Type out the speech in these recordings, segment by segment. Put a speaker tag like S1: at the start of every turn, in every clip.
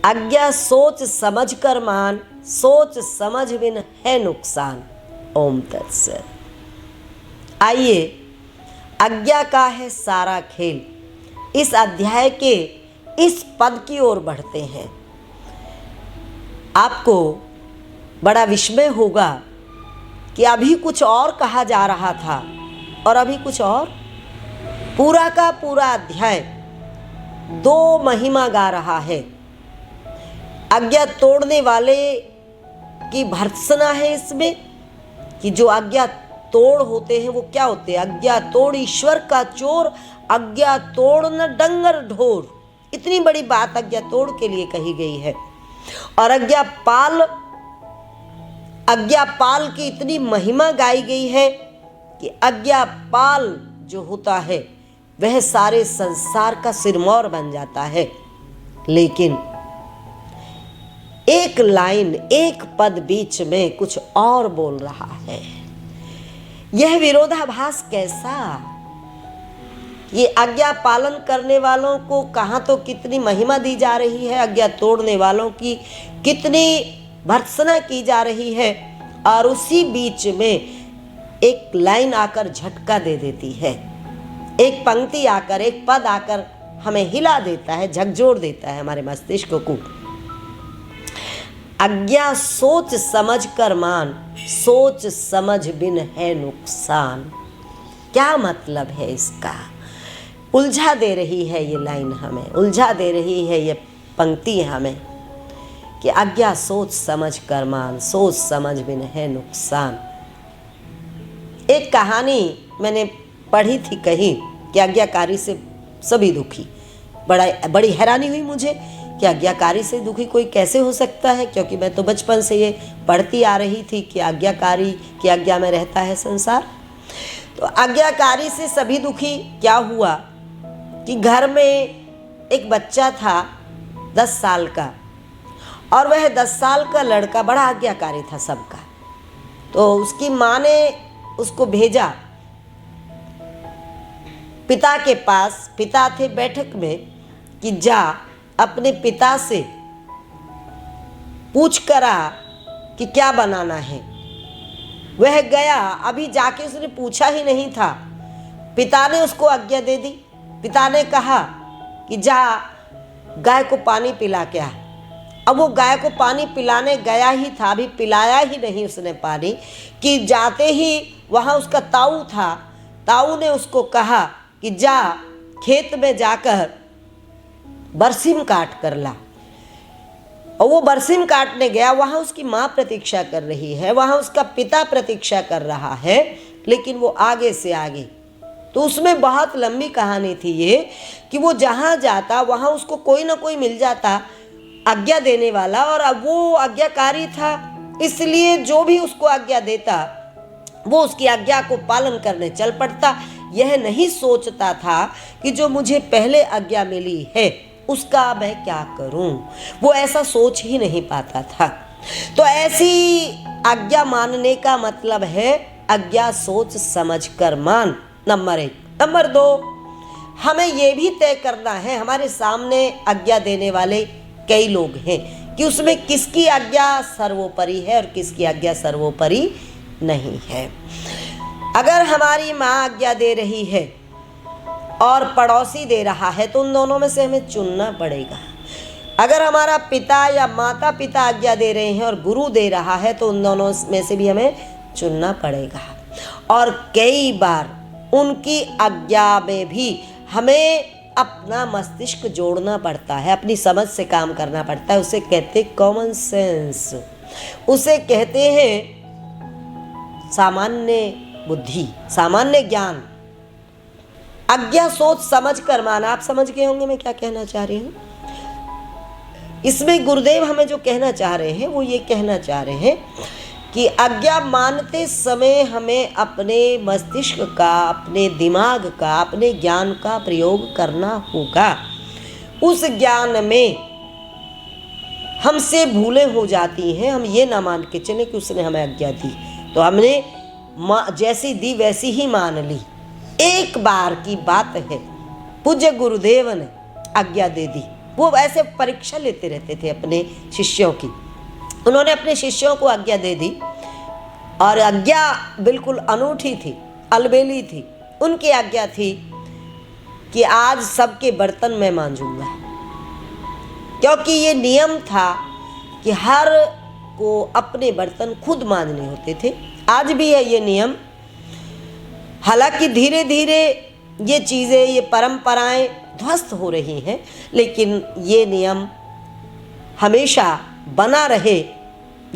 S1: आज्ञा सोच समझ कर मान, सोच समझ बिन है नुकसान। ओम तत्सत। आइए, आज्ञा का है सारा खेल, इस अध्याय के इस पद की ओर बढ़ते हैं। आपको बड़ा विस्मय होगा कि अभी कुछ और कहा जा रहा था और अभी कुछ और। पूरा का पूरा अध्याय दो महिमा गा रहा है। आज्ञा तोड़ने वाले की भर्त्सना है इसमें कि जो आज्ञा तोड़ होते हैं वो क्या होते हैं। आज्ञा तोड़ ईश्वर का चोर, आज्ञा तोड़ न डंगर ढोर। इतनी बड़ी बात आज्ञा तोड़ के लिए कही गई है। और आज्ञा पाल की इतनी महिमा गाई गई है कि आज्ञा पाल जो होता है वह सारे संसार का सिरमौर बन जाता है। लेकिन एक लाइन, एक पद बीच में कुछ और बोल रहा है। यह विरोधाभास कैसा। ये आज्ञा पालन करने वालों को कहाँ तो कितनी महिमा दी जा रही है, आज्ञा तोड़ने वालों की कितनी भर्त्सना की जा रही है, और उसी बीच में एक लाइन आकर झटका दे देती है। एक पंक्ति आकर, एक पद आकर हमें हिला देता है, झकझोर देता है हमारे मस्तिष्क को। आज्ञा सोच समझ कर मान, सोच समझ बिन है नुकसान। क्या मतलब है इसका। उलझा दे रही है ये लाइन हमें, उलझा दे रही है ये पंक्ति हमें कि आज्ञा सोच समझ कर मान, सोच समझ बिन है नुकसान। एक कहानी मैंने पढ़ी थी कहीं कि आज्ञाकारी से सभी दुखी। बड़ी हैरानी हुई मुझे कि आज्ञाकारी से दुखी कोई कैसे हो सकता है, क्योंकि मैं तो बचपन से ये पढ़ती आ रही थी कि आज्ञाकारी की आज्ञा में रहता है संसार। तो आज्ञाकारी से सभी दुखी क्या हुआ कि घर में एक बच्चा था 10 साल का, और वह 10 साल का लड़का बड़ा आज्ञाकारी था सबका। तो उसकी माँ ने उसको भेजा पिता के पास। पिता थे बैठक में कि जा अपने पिता से पूछ कर आ कि क्या बनाना है। वह गया, अभी जाके उसने पूछा ही नहीं था, पिता ने उसको आज्ञा दे दी। पिता ने कहा कि जा गाय को पानी पिला के आ। अब वो गाय को पानी पिलाने गया ही था, अभी पिलाया ही नहीं उसने पानी, कि जाते ही वहाँ उसका ताऊ था। ताऊ ने उसको कहा कि जा खेत में जाकर बरसिम काट कर ला। और वो बरसिम काटने गया। वहाँ उसकी माँ प्रतीक्षा कर रही है, वहाँ उसका पिता प्रतीक्षा कर रहा है, लेकिन वो आगे से आगे। तो उसमें बहुत लंबी कहानी थी ये कि वो जहाँ जाता वहाँ उसको कोई ना कोई मिल जाता आज्ञा देने वाला, और अब वो आज्ञाकारी था, इसलिए जो भी उसको आज्ञा देता वो उसकी आज्ञा को पालन करने चल पड़ता। यह नहीं सोचता था कि जो मुझे पहले आज्ञा मिली है उसका मैं क्या करूं। वो ऐसा सोच ही नहीं पाता था। तो ऐसी आज्ञा मानने का मतलब है आज्ञा सोच समझ कर मान, नंबर 1। नंबर 2, हमें ये भी तय करना है, हमारे सामने आज्ञा देने वाले कई लोग हैं, कि उसमें किसकी आज्ञा सर्वोपरि है और किसकी आज्ञा सर्वोपरि नहीं है। अगर हमारी माँ आज्ञा दे रही है और पड़ोसी दे रहा है तो उन दोनों में से हमें चुनना पड़ेगा। अगर हमारा पिता या माता पिता आज्ञा दे रहे हैं और गुरु दे रहा है तो उन दोनों में से भी हमें चुनना पड़ेगा। और कई बार उनकी आज्ञा में भी हमें अपना मस्तिष्क जोड़ना पड़ता है, अपनी समझ से काम करना पड़ता है। उसे कहते हैं कॉमन सेंस, उसे कहते हैं सामान्य बुद्धि, सामान्य ज्ञान। आज्ञा सोच समझ कर माना। आप समझ गए होंगे मैं क्या कहना चाह रही हूँ। इसमें गुरुदेव हमें जो कहना चाह रहे हैं वो ये कहना चाह रहे हैं कि आज्ञा मानते समय हमें अपने मस्तिष्क का, अपने दिमाग का, अपने ज्ञान का प्रयोग करना होगा। उस ज्ञान में हमसे भूलें हो जाती हैं। हम ये ना मान के चले कि उसने हमें आज्ञा दी तो हमने जैसी दी वैसी ही मान ली। एक बार की बात है, पूज्य गुरुदेव ने आज्ञा दे दी वो ऐसे परीक्षा लेते रहते थे अपने शिष्यों की। उन्होंने अपने शिष्यों को आज्ञा दे दी, और आज्ञा बिल्कुल अनूठी थी, अलबेली थी। उनकी आज्ञा थी कि आज सबके बर्तन मैं मांजूंगा, क्योंकि ये नियम था कि हर को अपने बर्तन खुद मांजने होते थे। आज भी है ये नियम। हालांकि धीरे धीरे ये चीज़ें, ये परंपराएं ध्वस्त हो रही हैं, लेकिन ये नियम हमेशा बना रहे,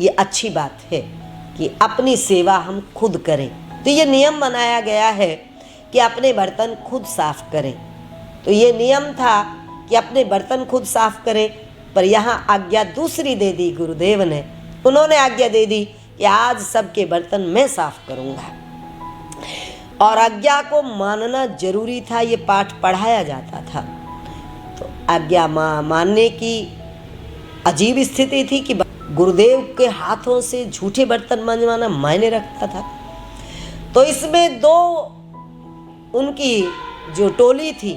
S1: ये अच्छी बात है कि अपनी सेवा हम खुद करें। तो ये नियम बनाया गया है कि अपने बर्तन खुद साफ करें। तो ये नियम था कि अपने बर्तन खुद साफ करें, पर यहाँ आज्ञा दूसरी दे दी गुरुदेव ने। उन्होंने आज्ञा दे दी कि आज सबके बर्तन मैं साफ करूँगा, और आज्ञा को मानना जरूरी था। ये पाठ पढ़ाया जाता था। तो आज्ञा मानने की अजीब स्थिति थी कि गुरुदेव के हाथों से झूठे बर्तन मंजवाना मायने रखता था। तो इसमें दो उनकी जो टोली थी,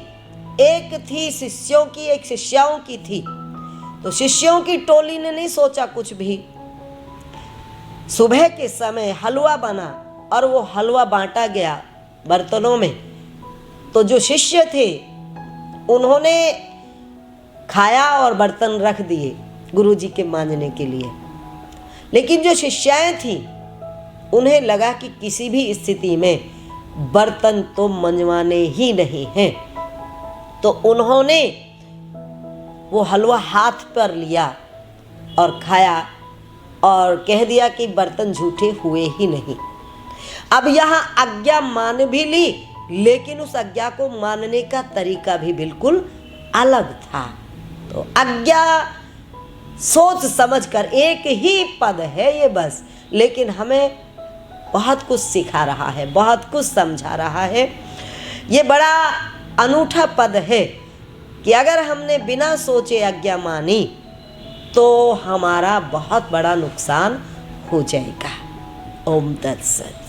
S1: एक थी शिष्यों की, एक शिष्याओं की थी। तो शिष्यों की टोली ने नहीं सोचा कुछ भी। सुबह के समय हलवा बना और वो हलवा बांटा गया बर्तनों में। तो जो शिष्य थे उन्होंने खाया और बर्तन रख दिए गुरुजी के मांजने के लिए। लेकिन जो शिष्याएं थीं उन्हें लगा कि किसी भी स्थिति में बर्तन तो मंजवाने ही नहीं हैं। तो उन्होंने वो हलवा हाथ पर लिया और खाया और कह दिया कि बर्तन झूठे हुए ही नहीं। अब यहाँ आज्ञा मान भी ली, लेकिन उस आज्ञा को मानने का तरीका भी बिल्कुल अलग था। तो आज्ञा सोच समझकर, एक ही पद है ये बस, लेकिन हमें बहुत कुछ सिखा रहा है, बहुत कुछ समझा रहा है। ये बड़ा अनूठा पद है कि अगर हमने बिना सोचे आज्ञा मानी तो हमारा बहुत बड़ा नुकसान हो जाएगा। ओम तत्सत।